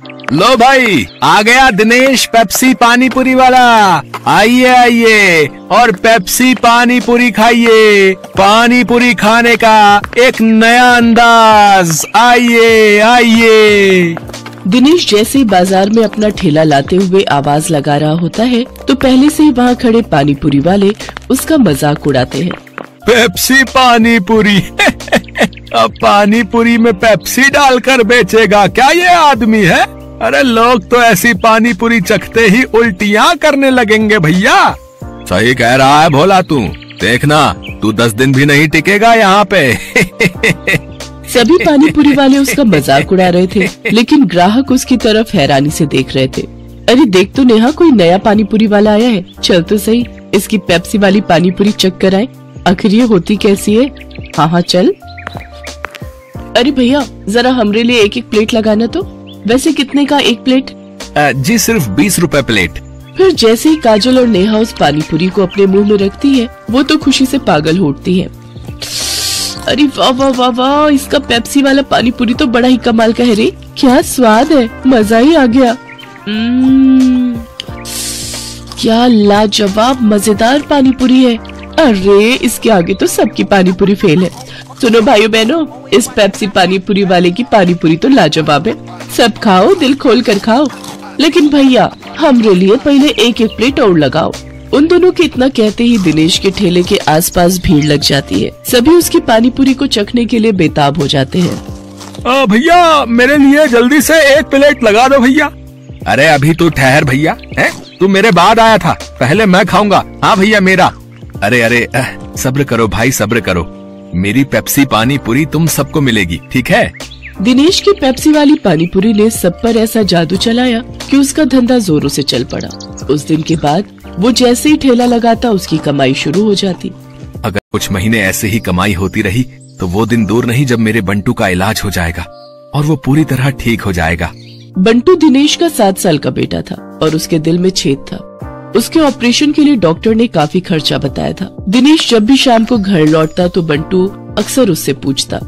लो भाई, आ गया दिनेश पेप्सी पानी पूरी वाला। आइए आइए और पेप्सी पानी पूरी खाइए। पानी पूरी खाने का एक नया अंदाज। आइए आइए। दिनेश जैसे ही बाजार में अपना ठेला लाते हुए आवाज लगा रहा होता है तो पहले से ही वहाँ खड़े पानी पूरी वाले उसका मजाक उड़ाते हैं। पेप्सी पानी पूरी अब पानी पूरी में पेप्सी डालकर बेचेगा क्या ये आदमी है? अरे लोग तो ऐसी पानी पूरी चखते ही उल्टियाँ करने लगेंगे भैया। सही कह रहा है भोला तू। देखना तू 10 दिन भी नहीं टिकेगा यहाँ पे। सभी पानी पूरी वाले उसका मजाक उड़ा रहे थे, लेकिन ग्राहक उसकी तरफ हैरानी से देख रहे थे। अरे देख तो नेहा, कोई नया पानी पूरी वाला आया है। चल तो सही, इसकी पेप्सी वाली पानी पूरी चख कर आए, आखिर ये होती कैसी है। हाँ हाँ चल। अरे भैया जरा हमरे लिए एक प्लेट लगाना तो। वैसे कितने का एक प्लेट? जी सिर्फ 20 रुपए प्लेट। फिर जैसे ही काजल और नेहा उस पानी पूरी को अपने मुंह में रखती है, वो तो खुशी से पागल हो उठती है। अरे वाह वाह वाह वाह, इसका पेप्सी वाला पानी पूरी तो बड़ा ही कमाल का है रे। क्या स्वाद है, मजा ही आ गया। क्या लाजवाब मजेदार पानी पूरी है। अरे इसके आगे तो सबकी पानी पूरी फेल है। सुनो भाइयों बहनों, इस पेप्सी पानी पूरी वाले की पानी पूरी तो लाजवाब है। सब खाओ, दिल खोल कर खाओ, लेकिन भैया हमरे लिए पहले एक प्लेट और लगाओ। उन दोनों के इतना कहते ही दिनेश के ठेले के आसपास भीड़ लग जाती है। सभी उसकी पानी पूरी को चखने के लिए बेताब हो जाते हैं। भैया मेरे लिए जल्दी से एक प्लेट लगा दो भैया। अरे अभी तू ठहर भैया, तू मेरे बाद आया था, पहले मैं खाऊंगा। हाँ भैया मेरा। अरे सब्र करो भाई, सब्र करो। मेरी पेप्सी पानी पूरी तुम सबको मिलेगी, ठीक है? दिनेश की पेप्सी वाली पानी पूरी ने सब पर ऐसा जादू चलाया कि उसका धंधा जोरों से चल पड़ा। उस दिन के बाद वो जैसे ही ठेला लगाता उसकी कमाई शुरू हो जाती। अगर कुछ महीने ऐसे ही कमाई होती रही तो वो दिन दूर नहीं जब मेरे बंटू का इलाज हो जाएगा और वो पूरी तरह ठीक हो जाएगा। बंटू दिनेश का 7 साल का बेटा था और उसके दिल में छेद था। उसके ऑपरेशन के लिए डॉक्टर ने काफी खर्चा बताया था। दिनेश जब भी शाम को घर लौटता तो बंटू अक्सर उससे पूछता,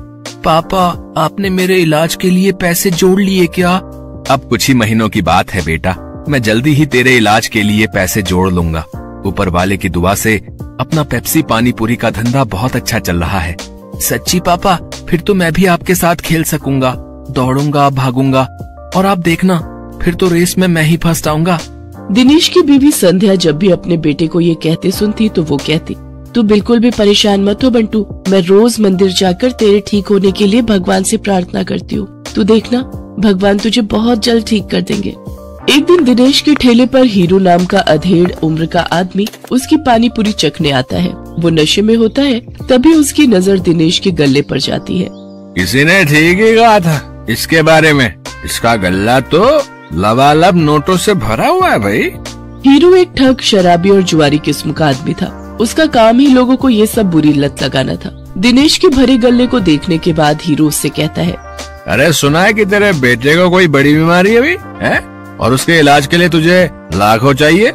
पापा आपने मेरे इलाज के लिए पैसे जोड़ लिए क्या? अब कुछ ही महीनों की बात है बेटा, मैं जल्दी ही तेरे इलाज के लिए पैसे जोड़ लूंगा। ऊपर वाले की दुआ से अपना पेप्सी पानी पूरी का धंधा बहुत अच्छा चल रहा है। सच्ची पापा? फिर तो मैं भी आपके साथ खेल सकूंगा, दौड़ूंगा, भागूंगा और आप देखना फिर तो रेस में मैं ही फर्स्ट आऊंगा। दिनेश की बीवी संध्या जब भी अपने बेटे को ये कहते सुनती तो वो कहती, तू बिल्कुल भी परेशान मत हो बंटू, मैं रोज मंदिर जाकर तेरे ठीक होने के लिए भगवान से प्रार्थना करती हूँ। तू देखना भगवान तुझे बहुत जल्द ठीक कर देंगे। एक दिन दिनेश के ठेले पर हीरू नाम का अधेड़ उम्र का आदमी उसकी पानी पूरी चखने आता है। वो नशे में होता है, तभी उसकी नजर दिनेश के गल्ले पर जाती है। किसी ने ठीक ही कहा था इसके बारे में, इसका गल्ला तो लबालब नोटों से भरा हुआ है भाई। हीरू एक ठग, शराबी और जुआरी किस्म का आदमी था। उसका काम ही लोगों को ये सब बुरी लत लगाना था। दिनेश के भरे गले को देखने के बाद हीरू उससे कहता है, अरे सुना है कि तेरे बेटे को कोई बड़ी बीमारी है और उसके इलाज के लिए तुझे लाखों चाहिए?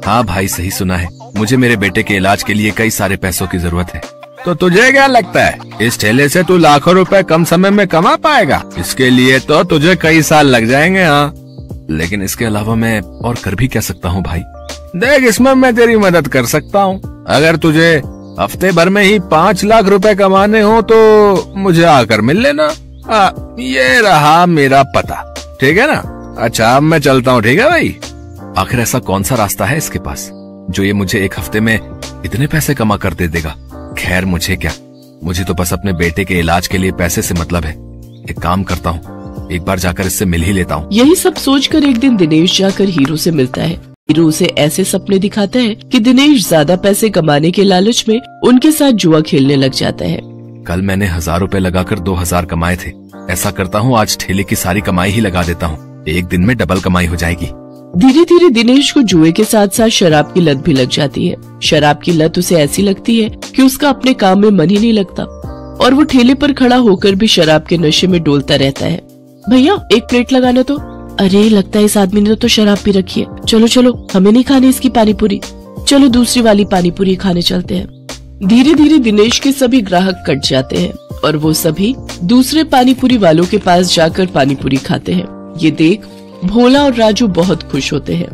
हाँ भाई सही सुना है, मुझे मेरे बेटे के इलाज के लिए कई सारे पैसों की जरूरत है। तो तुझे क्या लगता है इस ठेले से तू लाखों रुपए कम समय में कमा पाएगा? इसके लिए तो तुझे कई साल लग जाएंगे। हाँ लेकिन इसके अलावा मैं और कर भी क्या सकता हूँ भाई? देख इसमें मैं तेरी मदद कर सकता हूँ। अगर तुझे हफ्ते भर में ही 5 लाख रुपए कमाने हो तो मुझे आकर मिल लेना। ये रहा मेरा पता, ठीक है ना? अच्छा अब मैं चलता हूँ, ठीक है भाई? आखिर ऐसा कौन सा रास्ता है इसके पास जो ये मुझे एक हफ्ते में इतने पैसे कमा कर दे देगा? खैर मुझे क्या, मुझे तो बस अपने बेटे के इलाज के लिए पैसे से मतलब है। एक काम करता हूँ, एक बार जाकर इससे मिल ही लेता हूँ। यही सब सोचकर एक दिन दिनेश जाकर हीरू से मिलता है। हीरू उसे ऐसे सपने दिखाता है कि दिनेश ज्यादा पैसे कमाने के लालच में उनके साथ जुआ खेलने लग जाता है। कल मैंने 1000 रुपए लगाकर 2000 कमाए थे। ऐसा करता हूँ आज ठेले की सारी कमाई ही लगा देता हूँ, एक दिन में डबल कमाई हो जाएगी। धीरे धीरे दिनेश को जुए के साथ साथ शराब की लत भी लग जाती है। शराब की लत उसे ऐसी लगती है कि उसका अपने काम में मन ही नहीं लगता और वो ठेले पर खड़ा होकर भी शराब के नशे में डोलता रहता है। भैया एक प्लेट लगाना तो। अरे लगता है इस आदमी ने तो शराब पी रखी है। चलो चलो हमें नहीं खाने इसकी पानी पूरी, चलो दूसरी वाली पानी पूरी खाने चलते हैं। धीरे धीरे दिनेश के सभी ग्राहक कट जाते हैं और वो सभी दूसरे पानी पूरी वालों के पास जाकर पानी पूरी खाते हैं। ये देख भोला और राजू बहुत खुश होते हैं।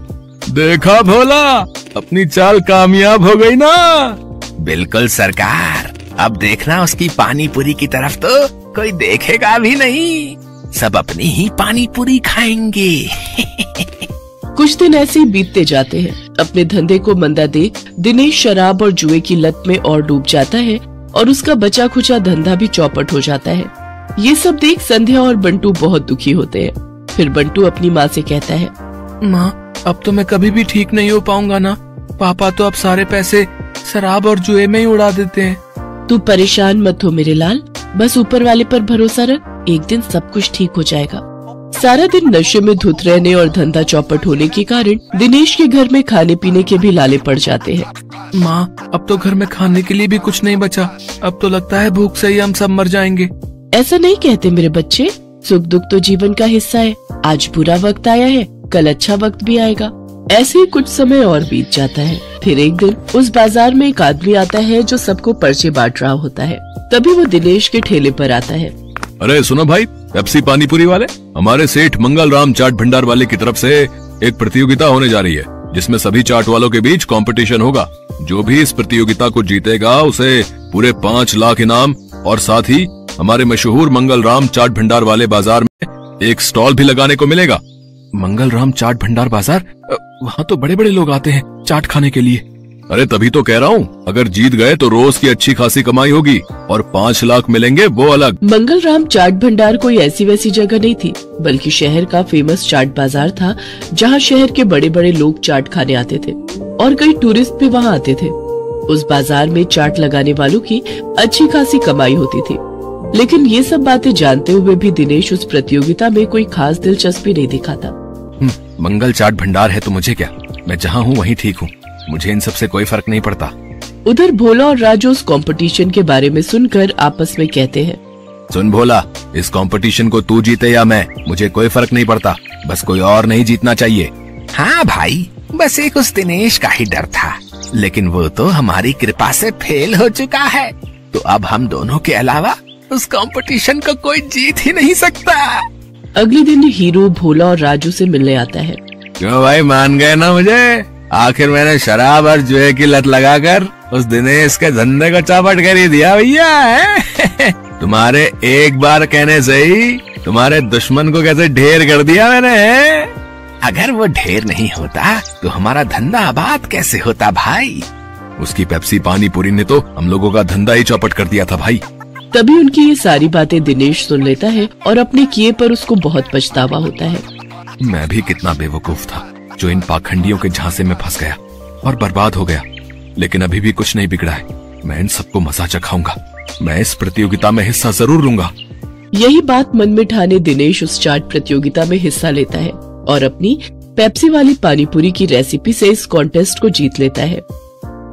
देखा भोला, अपनी चाल कामयाब हो गई ना। बिल्कुल सरकार, अब देखना उसकी पानी पूरी की तरफ तो कोई देखेगा भी नहीं, सब अपनी ही पानी पूरी खाएंगे। कुछ दिन ऐसे ही बीतते जाते हैं। अपने धंधे को मंदा देख दिनेश शराब और जुए की लत में और डूब जाता है और उसका बचा खुचा धंधा भी चौपट हो जाता है। ये सब देख संध्या और बंटू बहुत दुखी होते हैं। फिर बंटू अपनी माँ से कहता है, माँ, अब तो मैं कभी भी ठीक नहीं हो पाऊंगा ना। पापा तो अब सारे पैसे शराब और जुए में ही उड़ा देते हैं। तू परेशान मत हो मेरे लाल, बस ऊपर वाले पर भरोसा रख, एक दिन सब कुछ ठीक हो जाएगा। सारा दिन नशे में धुत रहने और धंधा चौपट होने के कारण दिनेश के घर में खाने पीने के भी लाले पड़ जाते हैं। माँ, अब तो घर में खाने के लिए भी कुछ नहीं बचा। अब तो लगता है भूख से ही हम सब मर जाएंगे। ऐसा नहीं कहते मेरे बच्चे, सुख दुख तो जीवन का हिस्सा है। आज बुरा वक्त आया है, कल अच्छा वक्त भी आएगा। ऐसे ही कुछ समय और बीत जाता है। फिर एक दिन उस बाजार में एक आदमी आता है जो सबको पर्चे बांट रहा होता है। तभी वो दिनेश के ठेले पर आता है। अरे सुनो भाई, पेप्सी पानीपुरी वाले, हमारे सेठ मंगल राम चाट भंडार वाले की तरफ से एक प्रतियोगिता होने जा रही है, जिसमें सभी चाट वालों के बीच कंपटीशन होगा। जो भी इस प्रतियोगिता को जीतेगा उसे पूरे 5 लाख इनाम और साथ ही हमारे मशहूर मंगल राम चाट भंडार वाले बाजार में एक स्टॉल भी लगाने को मिलेगा। मंगल राम चाट भंडार बाजार, वहाँ तो बड़े बड़े लोग आते हैं चाट खाने के लिए। अरे तभी तो कह रहा हूँ, अगर जीत गए तो रोज की अच्छी खासी कमाई होगी और 5 लाख मिलेंगे वो अलग। मंगल राम चाट भंडार कोई ऐसी वैसी जगह नहीं थी, बल्कि शहर का फेमस चाट बाजार था, जहाँ शहर के बड़े बड़े लोग चाट खाने आते थे और कई टूरिस्ट भी वहाँ आते थे। उस बाजार में चाट लगाने वालों की अच्छी खासी कमाई होती थी। लेकिन ये सब बातें जानते हुए भी दिनेश उस प्रतियोगिता में कोई खास दिलचस्पी नहीं दिखाता। मंगल चाट भंडार है तो मुझे क्या, मैं जहाँ हूँ वहीं ठीक हूँ, मुझे इन सब से कोई फर्क नहीं पड़ता। उधर भोला और राजू उस कंपटीशन के बारे में सुनकर आपस में कहते हैं, सुन भोला, इस कंपटीशन को तू जीते या मैं, मुझे कोई फर्क नहीं पड़ता, बस कोई और नहीं जीतना चाहिए। हाँ भाई, बस एक उस दिनेश का ही डर था, लेकिन वो तो हमारी कृपा से फेल हो चुका है, तो अब हम दोनों के अलावा उस कंपटीशन को कोई जीत ही नहीं सकता। अगले दिन हीरो भोला और राजू से मिलने आता है। क्यों भाई, मान गए ना मुझे? आखिर मैंने शराब और जुए की लत लगाकर उस दिनेश के धंधे को चौपट कर ही दिया भैया है। तुम्हारे एक बार कहने से ही तुम्हारे दुश्मन को कैसे ढेर कर दिया मैंने। अगर वो ढेर नहीं होता तो हमारा धंधा आबाद कैसे होता भाई? उसकी पेप्सी पानीपुरी ने तो हम लोगों का धंधा ही चौपट कर दिया था भाई। तभी उनकी ये सारी बातें दिनेश सुन लेता है और अपने किए पर उसको बहुत पछतावा होता है। मैं भी कितना बेवकूफ था जो इन पाखंडियों के झांसे में फंस गया और बर्बाद हो गया। लेकिन अभी भी कुछ नहीं बिगड़ा है, मैं इन सबको मजा चखाऊंगा। मैं इस प्रतियोगिता में हिस्सा जरूर लूंगा। यही बात मन में ठाने दिनेश उस चाट प्रतियोगिता में हिस्सा लेता है और अपनी पेप्सी वाली पानीपुरी की रेसिपी से इस कॉन्टेस्ट को जीत लेता है,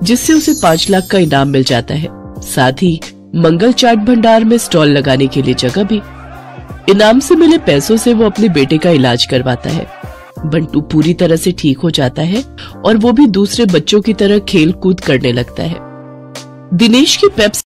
जिससे उसे 5 लाख का इनाम मिल जाता है। साथ ही मंगल चाट भंडार में स्टॉल लगाने के लिए जगह भी। इनाम से मिले पैसों से वो अपने बेटे का इलाज करवाता है। बंटू पूरी तरह से ठीक हो जाता है और वो भी दूसरे बच्चों की तरह खेल कूद करने लगता है। दिनेश की पेप्सी